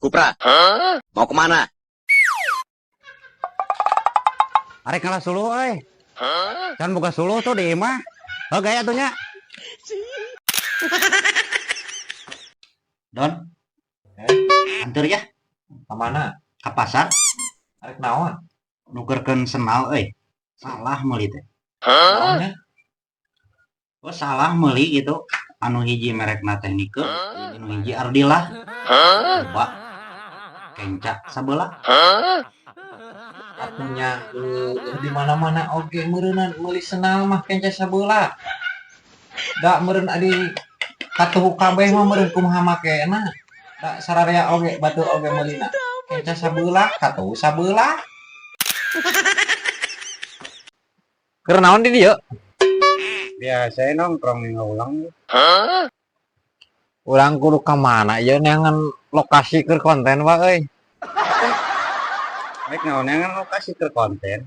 Kupra, mau kemana? Arek ngalah suluh euy. Can buka suluh tuh di imah. Gaya tuh nya. Don, antar ya. Ka mana? Ka pasar Arek naon? nukerkeun senal euy. Salah meuli teh. Naonnya? Oh, salah meuli gitu. Anu hiji merekna teh Nike, anu hiji Ardillah. Coba kenca sabeula. Atunya di mana-mana oge meureunna meuli senal mah kenca sabeula. Da meureun adi katuhu kabeh mah meureun kumaha makena. Da sararea oge batur oge meulina. Kenca sabeula katuhu sabeula. Keur naon di dieu? Biasa nongkrong nih ngulang. Urang kudu ka mana ieu neangan lokasi keur konten wa euy. Rek naonnya lokasi ke konten.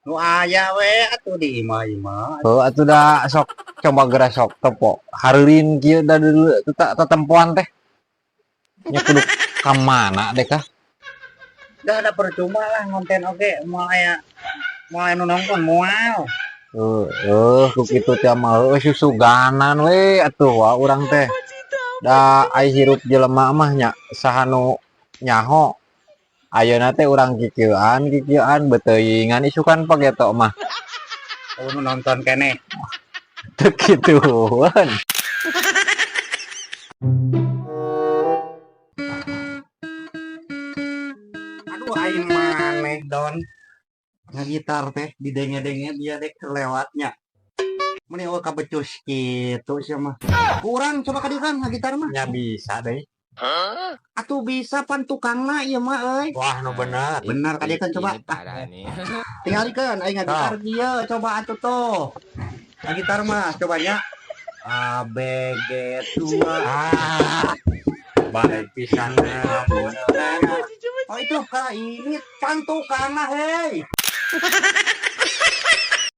Nu aya we atuh di imah-imah. Heuh atuh da sok coba geura sok tepo. Hareureun kieu da dulu tetempoan teh. Nya kudu ka mana deh kah? Dah ada percuma lah konten oke mulai nu nongkrong moal. Ku kitu teh mah susuganan we atuh wa urang teh. Da ai hirup jelema mah nya saha nu nyaho. Ayeuna teh urang kikieuan beuteuingan isukan pageto mah. Nu nonton keneh. Teu kituan. Aduh aing maneh Don. Ngagitar teh didenge-denge dia dek kelewatnya. Meni eueuh kabecus kitu sia mah. Kurang coba ka dieu kan ngagitar mah. Nya bisa deh. Atuh bisa pan tukangna ieu mah euy. Wah nu bener. Bener ka dieu kan coba. Tingalikeun aing ngagitar dieu coba atuh tuh. Ngagitar mah coba nya. A B G 2. Baik pisan. Oh itu kak ini pan tukangna hei.